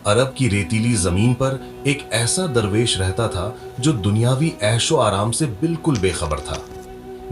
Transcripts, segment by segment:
अरब की रेतीली जमीन पर एक ऐसा दरवेश रहता था जो दुनियावी ऐशो आराम से बिल्कुल बेखबर था।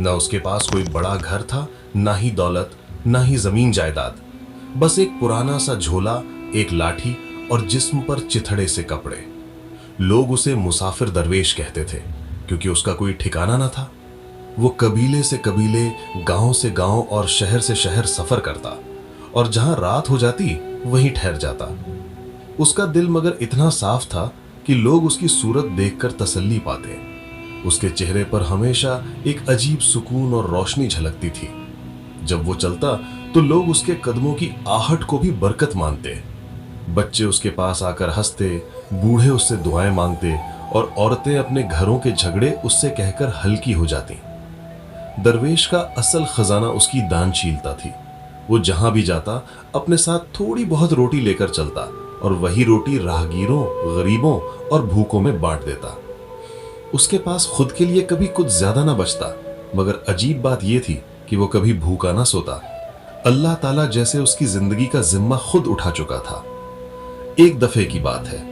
न उसके पास कोई बड़ा घर था, ना ही दौलत, ना ही जमीन जायदाद। बस एक पुराना सा झोला, एक लाठी और जिस्म पर चिथड़े से कपड़े। लोग उसे मुसाफिर दरवेश कहते थे क्योंकि उसका कोई ठिकाना न था। वो कबीले से कबीले, गांव से गांव और शहर से शहर सफर करता और जहां रात हो जाती वहीं ठहर जाता। उसका दिल मगर इतना साफ था कि लोग उसकी सूरत देखकर तसल्ली पाते। उसके चेहरे पर हमेशा एक अजीब सुकून और रोशनी झलकती थी। जब वो चलता तो लोग उसके कदमों की आहट को भी बरकत मानते। बच्चे उसके पास आकर हंसते, बूढ़े उससे दुआएं मांगते और औरतें अपने घरों के झगड़े उससे कहकर हल्की हो जाती। दरवेश का असल खजाना उसकी दानशीलता थी। वो जहां भी जाता अपने साथ थोड़ी बहुत रोटी लेकर चलता और वही रोटी राहगीरों, गरीबों और भूखों में बांट देता। उसके पास खुद के लिए कभी कुछ ज्यादा ना बचता, मगर अजीब बात यह थी कि वो कभी भूखा ना सोता। अल्लाह ताला जैसे उसकी जिंदगी का जिम्मा खुद उठा चुका था। एक दफे की बात है,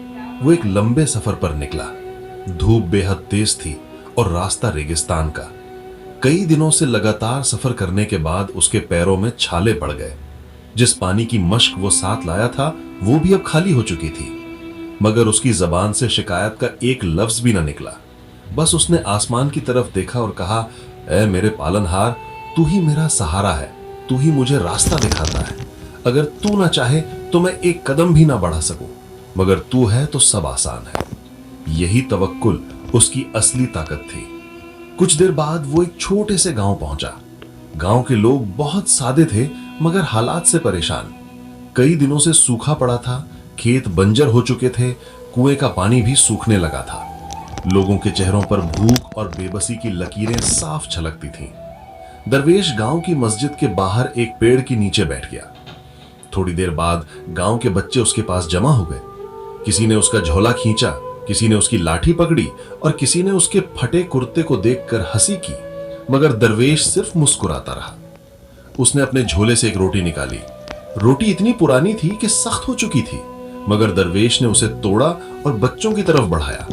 वो एक लंबे सफर पर निकला। धूप बेहद तेज थी और रास्ता रेगिस्तान का। कई दिनों से लगातार सफर करने के बाद उसके पैरों में छाले पड़ गए। जिस पानी की मश्क वो साथ लाया था वो भी अब खाली हो चुकी थी, मगर उसकी जबान से शिकायत का एक लफ्ज भी ना निकला। बस उसने आसमान की तरफ देखा और कहा, ऐ मेरे पालनहार, तू ही मेरा सहारा है, तू ही मुझे रास्ता दिखाता है। अगर तू ना चाहे तो मैं एक कदम भी ना बढ़ा सकूं, मगर तू है तो सब आसान है। यही तवक्कुल उसकी असली ताकत थी। कुछ देर बाद वो एक छोटे से गांव पहुंचा। गांव के लोग बहुत सादे थे मगर हालात से परेशान। कई दिनों से सूखा पड़ा था, खेत बंजर हो चुके थे, कुएं का पानी भी सूखने लगा था। लोगों के चेहरों पर भूख और बेबसी की लकीरें साफ झलकती थीं। दरवेश गांव की मस्जिद के बाहर एक पेड़ के नीचे बैठ गया। थोड़ी देर बाद गांव के बच्चे उसके पास जमा हो गए। किसी ने उसका झोला खींचा, किसी ने उसकी लाठी पकड़ी और किसी ने उसके फटे कुर्ते को देखकर हंसी की, मगर दरवेश सिर्फ मुस्कुराता रहा। उसने अपने झोले से एक रोटी निकाली। रोटी इतनी पुरानी थी कि सख्त हो चुकी थी, मगर दरवेश ने उसे तोड़ा और बच्चों की तरफ बढ़ाया।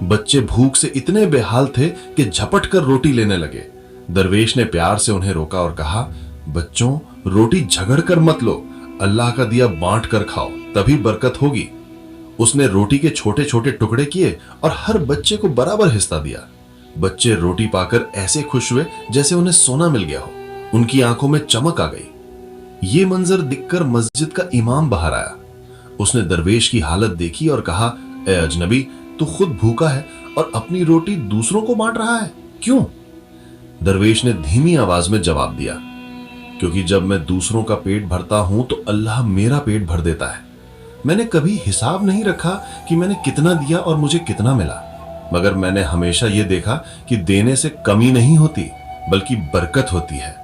बच्चे भूख से इतने बेहाल थे कि झपट कर रोटी लेने लगे। दरवेश ने प्यार से उन्हें रोका और कहा, बच्चों, रोटी झगड़ कर मत लो, अल्लाह का दिया बांट कर खाओ, तभी बरकत होगी। उसने रोटी के छोटे छोटे टुकड़े किए और हर बच्चे को बराबर हिस्सा दिया। बच्चे रोटी पाकर ऐसे खुश हुए जैसे उन्हें सोना मिल गया हो। उनकी आंखों में चमक आ गई। ये मंजर दिखकर मस्जिद का इमाम बाहर आया। उसने दरवेश की हालत देखी और कहा, ए अजनबी, तू खुद भूखा है और अपनी रोटी दूसरों को बांट रहा है, क्यों? दरवेश ने धीमी आवाज में जवाब दिया, क्योंकि जब मैं दूसरों का पेट भरता हूं तो अल्लाह मेरा पेट भर देता है। मैंने कभी हिसाब नहीं रखा कि मैंने कितना दिया और मुझे कितना मिला, मगर मैंने हमेशा यह देखा कि देने से कमी नहीं होती बल्कि बरकत होती है।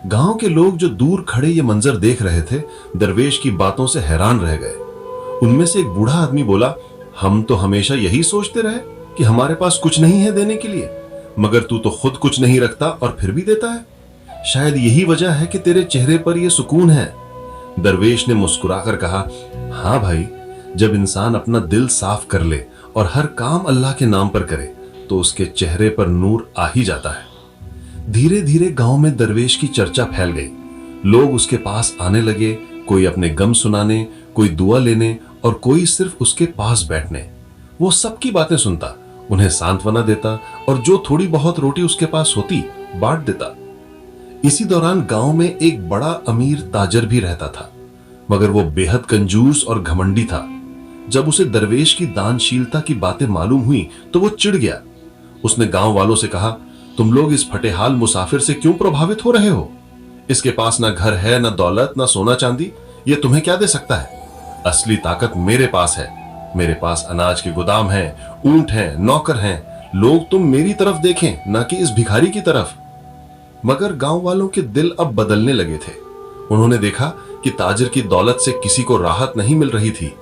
गांव के लोग जो दूर खड़े ये मंजर देख रहे थे, दरवेश की बातों से हैरान रह गए। उनमें से एक बूढ़ा आदमी बोला, हम तो हमेशा यही सोचते रहे कि हमारे पास कुछ नहीं है देने के लिए, मगर तू तो खुद कुछ नहीं रखता और फिर भी देता है। शायद यही वजह है कि तेरे चेहरे पर यह सुकून है। दरवेश ने मुस्कुराकर कहा, हाँ भाई, जब इंसान अपना दिल साफ कर ले और हर काम अल्लाह के नाम पर करे तो उसके चेहरे पर नूर आ ही जाता है। धीरे धीरे गांव में दरवेश की चर्चा फैल गई। लोग उसके पास आने लगे, कोई अपने गम सुनाने, कोई दुआ लेने और कोई सिर्फ उसके पास बैठने। वो सबकी बातें सुनता, उन्हें सांत्वना देता और जो थोड़ी बहुत रोटी उसके पास होती बांट देता। इसी दौरान गांव में एक बड़ा अमीर ताजर भी रहता था, मगर वो बेहद कंजूस और घमंडी था। जब उसे दरवेश की दानशीलता की बातें मालूम हुई तो वो चिढ़ गया। उसने गांव वालों से कहा, तुम लोग इस फटेहाल मुसाफिर से क्यों प्रभावित हो रहे हो? इसके पास ना घर है, ना दौलत, ना सोना चांदी, ये तुम्हें क्या दे सकता है? असली ताकत मेरे पास है। मेरे पास अनाज के गोदाम हैं, ऊंट हैं, नौकर हैं। लोग तुम मेरी तरफ देखें, ना कि इस भिखारी की तरफ। मगर गांव वालों के दिल अब बदलने लगे थे। उन्होंने देखा कि ताजिर की दौलत से किसी को राहत नहीं मिल रही थी।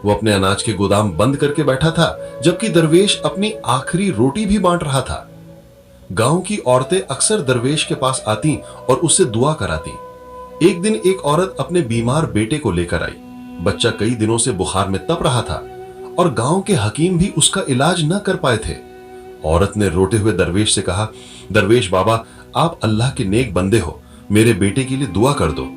वो अपने अनाज के गोदाम बंद करके बैठा था, जबकि दरवेश अपनी आखिरी रोटी भी बांट रहा था। गांव की औरतें अक्सर दरवेश के पास आती और उससे दुआ कराती। एक दिन एक औरत अपने बीमार बेटे को लेकर आई। बच्चा कई दिनों से बुखार में तप रहा था और गांव के हकीम भी उसका इलाज न कर पाए थे। औरत ने रोते हुए दरवेश से कहा, दरवेश बाबा, आप अल्लाह के नेक बंदे हो, मेरे बेटे के लिए दुआ कर दो।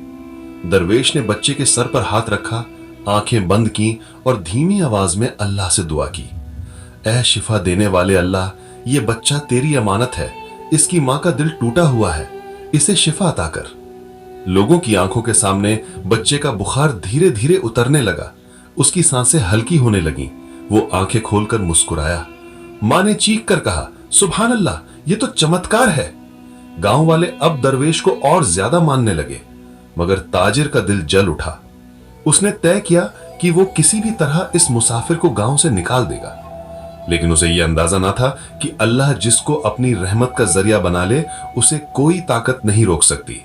दरवेश ने बच्चे के सर पर हाथ रखा, आंखें बंद की और धीमी आवाज में अल्लाह से दुआ की। ऐ शिफा देने वाले अल्लाह, ये बच्चा तेरी अमानत है, इसकी मां का दिल टूटा हुआ है, इसे शिफा अता कर। लोगों की आंखों के सामने बच्चे का बुखार धीरे धीरे उतरने लगा, उसकी सांसें हल्की होने लगीं, वो आंखें खोलकर मुस्कुराया। मां ने चीख कर कहा, सुभान अल्लाह, ये तो चमत्कार है। गांव वाले अब दरवेश को और ज्यादा मानने लगे, मगर ताजिर का दिल जल उठा। उसने तय किया कि वो किसी भी तरह इस मुसाफिर को गांव से निकाल देगा, लेकिन उसे यह अंदाजा ना था कि अल्लाह जिसको अपनी रहमत का जरिया बना ले, उसे कोई ताकत नहीं रोक सकती।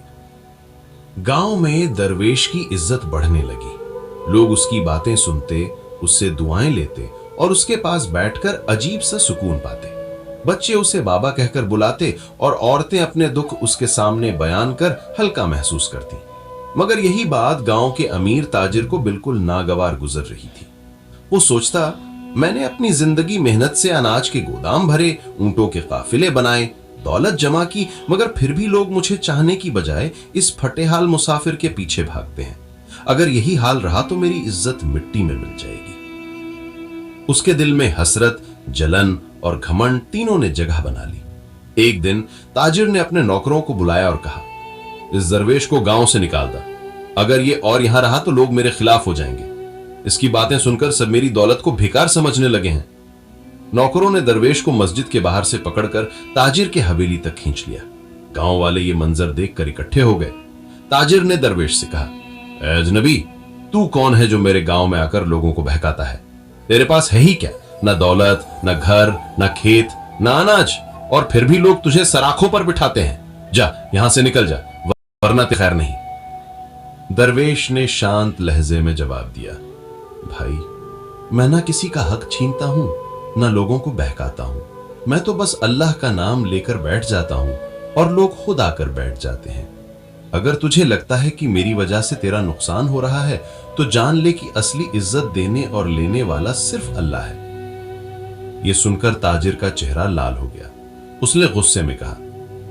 गांव में दरवेश की इज्जत बढ़ने लगी। लोग उसकी बातें सुनते, उससे दुआएं लेते और उसके पास बैठकर अजीब सा सुकून पाते। बच्चे उसे बाबा कहकर बुलाते और औरतें अपने दुख उसके सामने बयान कर हल्का महसूस करती। मगर यही बात गांव के अमीर ताजिर को बिल्कुल नागवार गुजर रही थी। वो सोचता, मैंने अपनी जिंदगी मेहनत से अनाज के गोदाम भरे, ऊंटों के काफिले बनाए, दौलत जमा की, मगर फिर भी लोग मुझे चाहने की बजाय इस फटेहाल मुसाफिर के पीछे भागते हैं। अगर यही हाल रहा तो मेरी इज्जत मिट्टी में मिल जाएगी। उसके दिल में हसरत, जलन और घमंड तीनों ने जगह बना ली। एक दिन ताजिर ने अपने नौकरों को बुलाया और कहा, इस दरवेश को गांव से निकाल दा। अगर ये और यहां रहा तो लोग मेरे खिलाफ हो जाएंगे। इसकी बातें सुनकर सब मेरी दौलत को बेकार समझने लगे हैं। नौकरों ने दरवेश को मस्जिद के बाहर से पकड़कर ताजिर के हवेली तक खींच लिया। गांव वाले ये मंजर देखकर इकट्ठे हो गए। ताजिर ने दरवेश से कहा, ऐ अजनबी, तू कौन है जो मेरे गांव में आकर लोगों को बहकाता है? तेरे पास है ही क्या? न दौलत, न घर, न खेत, न अनाज, और फिर भी लोग तुझे सराखों पर बिठाते हैं। जा यहां से निकल जा, वरना तो खैर नहीं। दरवेश ने शांत लहजे में जवाब दिया, भाई, मैं ना किसी का हक छीनता हूं, ना लोगों को बहकाता हूं। मैं तो बस अल्लाह का नाम लेकर बैठ जाता हूं और लोग खुद आकर बैठ जाते हैं। अगर तुझे लगता है कि मेरी वजह से तेरा नुकसान हो रहा है तो जान ले कि असली इज्जत देने और लेने वाला सिर्फ अल्लाह है। यह सुनकर ताजिर का चेहरा लाल हो गया। उसने गुस्से में कहा,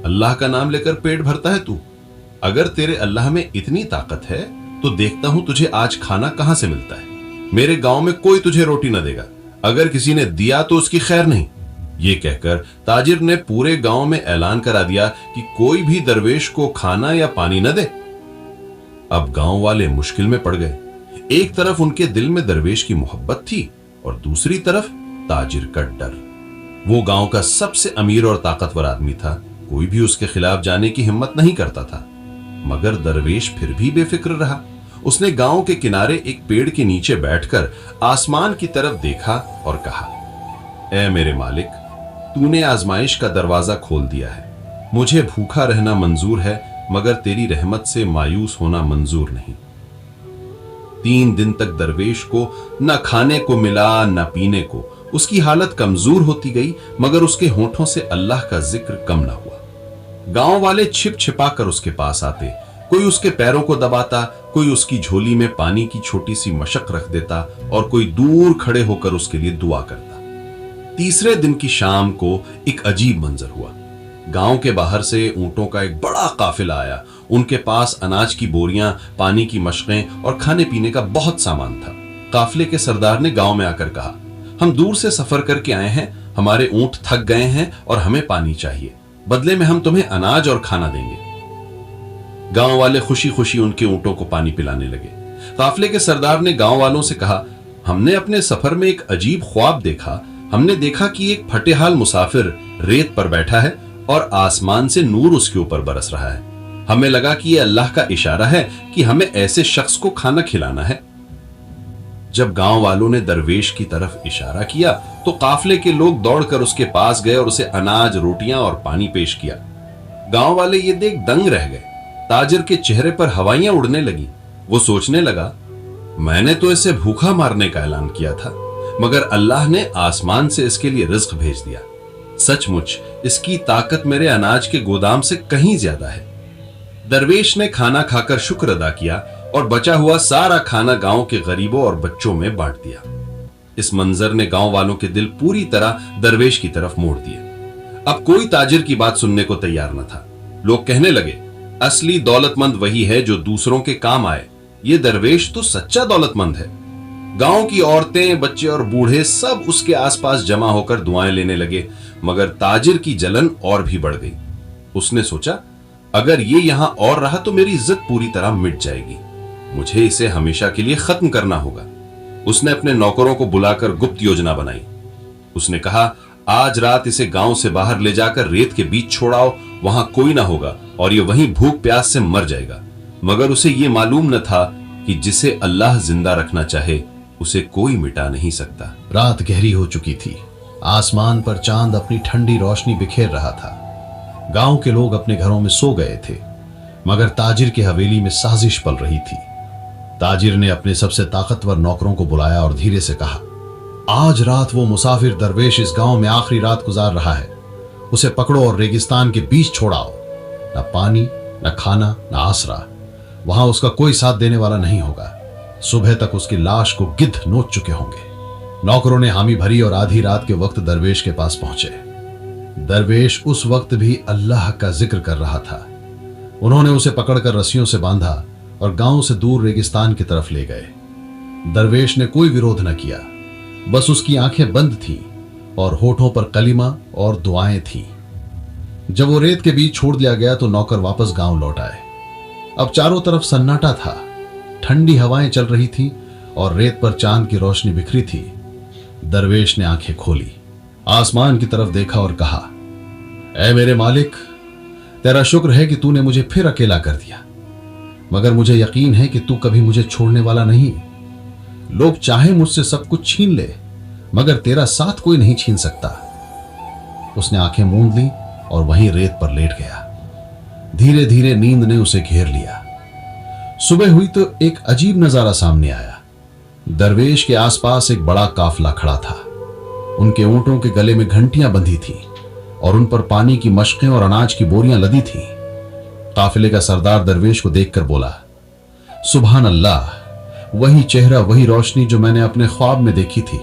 अल्लाह का नाम लेकर पेट भरता है तू? अगर तेरे अल्लाह में इतनी ताकत है तो देखता हूं तुझे आज खाना कहां से मिलता है। मेरे गांव में कोई तुझे रोटी न देगा, अगर किसी ने दिया तो उसकी खैर नहीं। ये कहकर ताजिर ने पूरे गांव में ऐलान करा दिया कि कोई भी दरवेश को खाना या पानी न दे। अब गांव वाले मुश्किल में पड़ गए। एक तरफ उनके दिल में दरवेश की मोहब्बत थी और दूसरी तरफ ताजिर का डर। वो गांव का सबसे अमीर और ताकतवर आदमी था, कोई भी उसके खिलाफ जाने की हिम्मत नहीं करता था। मगर दरवेश फिर भी बेफिक्र रहा। उसने गांव के किनारे एक पेड़ के नीचे बैठकर आसमान की तरफ देखा और कहा, ऐ मेरे मालिक, तूने आजमाइश का दरवाजा खोल दिया है। मुझे भूखा रहना मंजूर है, मगर तेरी रहमत से मायूस होना मंजूर नहीं। 3 दिन तक दरवेश को न खाने को मिला न पीने को। उसकी हालत कमजोर होती गई, मगर उसके होठों से अल्लाह का जिक्र कम न हुआ। गांव वाले छिप छिपा कर उसके पास आते, कोई उसके पैरों को दबाता, कोई उसकी झोली में पानी की छोटी सी मशक रख देता और कोई दूर खड़े होकर उसके लिए दुआ करता। तीसरे दिन की शाम को एक अजीब मंजर हुआ। गांव के बाहर से ऊंटों का एक बड़ा काफिला आया। उनके पास अनाज की बोरियां, पानी की मशकें और खाने पीने का बहुत सामान था। काफिले के सरदार ने गांव में आकर कहा, हम दूर से सफर करके आए हैं, हमारे ऊंट थक गए हैं और हमें पानी चाहिए। बदले में हम तुम्हें अनाज और खाना देंगे। गांव वाले खुशी खुशी उनके ऊंटों को पानी पिलाने लगे। काफिले के सरदार ने गांव वालों से कहा, हमने अपने सफर में एक अजीब ख्वाब देखा। हमने देखा कि एक फटेहाल मुसाफिर रेत पर बैठा है और आसमान से नूर उसके ऊपर बरस रहा है। हमें लगा कि यह अल्लाह का इशारा है कि हमें ऐसे शख्स को खाना खिलाना है। जब गांव वालों ने दरवेश की तरफ इशारा किया तो काफिले के लोग दौड़कर उसके पास गए और उसे अनाज, रोटियां और पानी पेश किया। गांव वाले ये देख दंग रह गए। ताजिर के चेहरे पर हवाइयां उड़ने लगी। वो सोचने लगा, मैंने तो इसे भूखा मारने का ऐलान किया था, मगर अल्लाह ने आसमान से इसके लिए रिज्क भेज दिया। सचमुच इसकी ताकत मेरे अनाज के गोदाम से कहीं ज्यादा है। दरवेश ने खाना खाकर शुक्र अदा किया और बचा हुआ सारा खाना गांव के गरीबों और बच्चों में बांट दिया। इस मंजर ने गांव वालों के दिल पूरी तरह दरवेश की तरफ मोड़ दिए। अब कोई ताजिर की बात सुनने को तैयार न था। लोग कहने लगे, असली दौलतमंद वही है जो दूसरों के काम आए। ये दरवेश तो सच्चा दौलतमंद है। गांव की औरतें, बच्चे और बूढ़े सब उसके आसपास जमा होकर दुआएं लेने लगे, मगर ताजिर की जलन और भी बढ़ गई। उसने सोचा, अगर ये यहां और रहा तो मेरी इज्जत पूरी तरह मिट जाएगी। मुझे इसे हमेशा के लिए खत्म करना होगा। उसने अपने नौकरों को बुलाकर गुप्त योजना बनाई। उसने कहा, आज रात इसे गांव से बाहर ले जाकर रेत के बीच छोड़ाओ, वहां कोई ना होगा और ये वहीं भूख प्यास से मर जाएगा। मगर उसे ये मालूम न था कि जिसे अल्लाह जिंदा रखना चाहे उसे कोई मिटा नहीं सकता। रात गहरी हो चुकी थी। आसमान पर चांद अपनी ठंडी रोशनी बिखेर रहा था। गांव के लोग अपने घरों में सो गए थे, मगर ताजिर की हवेली में साजिश पल रही थी। ताजिर ने अपने सबसे ताकतवर नौकरों को बुलाया और धीरे से कहा, आज रात वो मुसाफिर दरवेश इस गांव में आखिरी रात गुजार रहा है। उसे पकड़ो और रेगिस्तान के बीच छोड़ाओ। न पानी, न खाना, न आसरा। वहां उसका कोई साथ देने वाला नहीं होगा। सुबह तक उसकी लाश को गिद्ध नोच चुके होंगे। नौकरों ने हामी भरी और आधी रात के वक्त दरवेश के पास पहुंचे। दरवेश उस वक्त भी अल्लाह का जिक्र कर रहा था। उन्होंने उसे पकड़कर रस्सियों से बांधा और गांव से दूर रेगिस्तान की तरफ ले गए। दरवेश ने कोई विरोध न किया, बस उसकी आंखें बंद थीं और होठों पर कलिमा और दुआएं थीं। जब वो रेत के बीच छोड़ दिया गया तो नौकर वापस गांव लौट आए। अब चारों तरफ सन्नाटा था। ठंडी हवाएं चल रही थी और रेत पर चांद की रोशनी बिखरी थी। दरवेश ने आंखें खोली, आसमान की तरफ देखा और कहा, ऐ मेरे मालिक, तेरा शुक्र है कि तूने मुझे फिर अकेला कर दिया, मगर मुझे यकीन है कि तू कभी मुझे छोड़ने वाला नहीं। लोग चाहे मुझसे सब कुछ छीन ले, मगर तेरा साथ कोई नहीं छीन सकता। उसने आंखें मूंद ली और वहीं रेत पर लेट गया। धीरे धीरे नींद ने उसे घेर लिया। सुबह हुई तो एक अजीब नजारा सामने आया। दरवेश के आसपास एक बड़ा काफला खड़ा था। उनके ऊंटों के गले में घंटियां बंधी थीं और उन पर पानी की मशकें और अनाज की बोरियां लदी थीं। काफिले का सरदार दरवेश को देखकर बोला, सुभान अल्लाह, वही चेहरा, वही रोशनी जो मैंने अपने ख्वाब में देखी थी।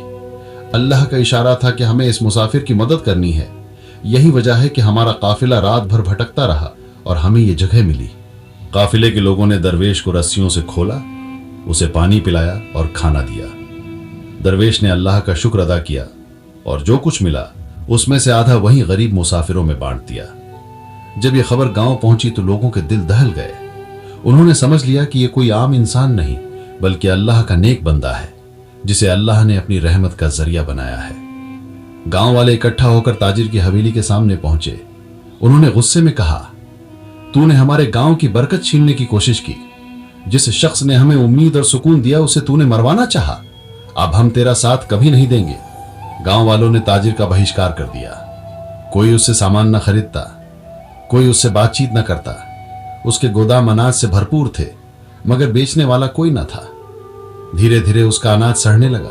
अल्लाह का इशारा था कि हमें इस मुसाफिर की मदद करनी है। यही वजह है कि हमारा काफिला रात भर भटकता रहा और हमें यह जगह मिली। काफिले के लोगों ने दरवेश को रस्सियों से खोला, उसे पानी पिलाया और खाना दिया। दरवेश ने अल्लाह का शुक्र अदा किया और जो कुछ मिला उसमें से आधा वहीं गरीब मुसाफिरों में बांट दिया। जब यह खबर गांव पहुंची तो लोगों के दिल दहल गए। उन्होंने समझ लिया कि यह कोई आम इंसान नहीं बल्कि अल्लाह का नेक बंदा है, जिसे अल्लाह ने अपनी रहमत का जरिया बनाया है। गांव वाले इकट्ठा होकर ताजिर की हवेली के सामने पहुंचे। उन्होंने गुस्से में कहा, तूने हमारे गांव की बरकत छीनने की कोशिश की। जिस शख्स ने हमें उम्मीद और सुकून दिया उसे तूने मरवाना चाहा। अब हम तेरा साथ कभी नहीं देंगे। गांव वालों ने ताजिर का बहिष्कार कर दिया। कोई उससे सामान न खरीदता, कोई उससे बातचीत न करता। उसके गोदाम अनाज से भरपूर थे, मगर बेचने वाला कोई न था। धीरे धीरे उसका अनाज सड़ने लगा।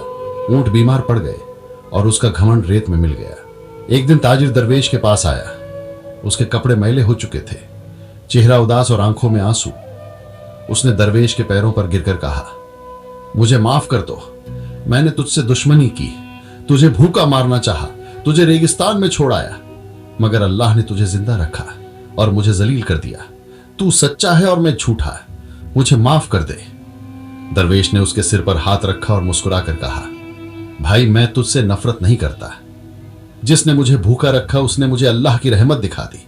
ऊंट बीमार पड़ गए और उसका घमंड रेत में मिल गया। एक दिन ताजिर दरवेश के पास आया। उसके कपड़े मैले हो चुके थे, चेहरा उदास और आंखों में आंसू। उसने दरवेश के पैरों पर गिरकर कहा, मुझे माफ कर दो, मैंने तुझसे दुश्मनी की, तुझे भूखा मारना चाहा, तुझे रेगिस्तान में छोड़ आया, मगर अल्लाह ने तुझे जिंदा रखा और मुझे जलील कर दिया। तू सच्चा है और मैं झूठा, मुझे माफ कर दे। दरवेश ने उसके सिर पर हाथ रखा और मुस्कुराकर कहा, भाई, मैं तुझसे नफरत नहीं करता। जिसने मुझे भूखा रखा उसने मुझे अल्लाह की रहमत दिखा दी।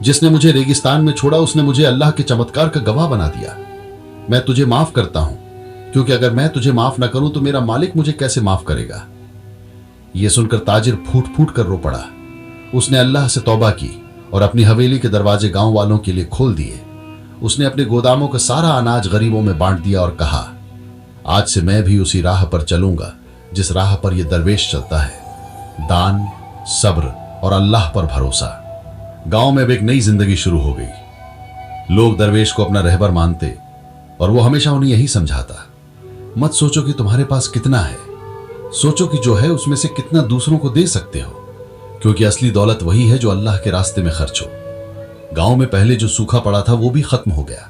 जिसने मुझे रेगिस्तान में छोड़ा उसने मुझे अल्लाह के चमत्कार का गवाह बना दिया। मैं तुझे माफ करता हूं, क्योंकि अगर मैं तुझे माफ ना करूं तो मेरा मालिक मुझे कैसे माफ करेगा। यह सुनकर ताजिर फूट फूट कर रो पड़ा। उसने अल्लाह से तौबा की और अपनी हवेली के दरवाजे गांव वालों के लिए खोल दिए। उसने अपने गोदामों का सारा अनाज गरीबों में बांट दिया और कहा, आज से मैं भी उसी राह पर चलूंगा जिस राह पर यह दरवेश चलता है। दान, सब्र और अल्लाह पर भरोसा। गांव में अब एक नई जिंदगी शुरू हो गई। लोग दरवेश को अपना रहबर मानते और वो हमेशा उन्हें यही समझाता, मत सोचो कि तुम्हारे पास कितना है, सोचो कि जो है उसमें से कितना दूसरों को दे सकते हो, क्योंकि असली दौलत वही है जो अल्लाह के रास्ते में खर्च हो। गांव में पहले जो सूखा पड़ा था वो भी खत्म हो गया।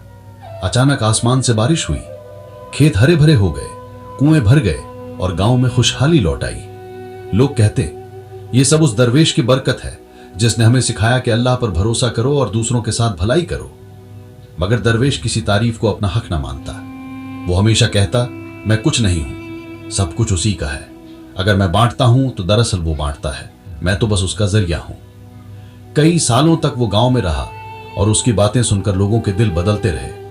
अचानक आसमान से बारिश हुई खेत हरे भरे हो गए, कुएं भर गए और गांव में खुशहाली लौट आई। लोग कहते, ये सब उस दरवेश की बरकत है जिसने हमें सिखाया कि अल्लाह पर भरोसा करो और दूसरों के साथ भलाई करो। मगर दरवेश किसी तारीफ को अपना हक ना मानता। वो हमेशा कहता, मैं कुछ नहीं हूं, सब कुछ उसी का है। अगर मैं बांटता हूं तो दरअसल वो बांटता है, मैं तो बस उसका जरिया हूं। कई सालों तक वो गांव में रहा और उसकी बातें सुनकर लोगों के दिल बदलते रहे।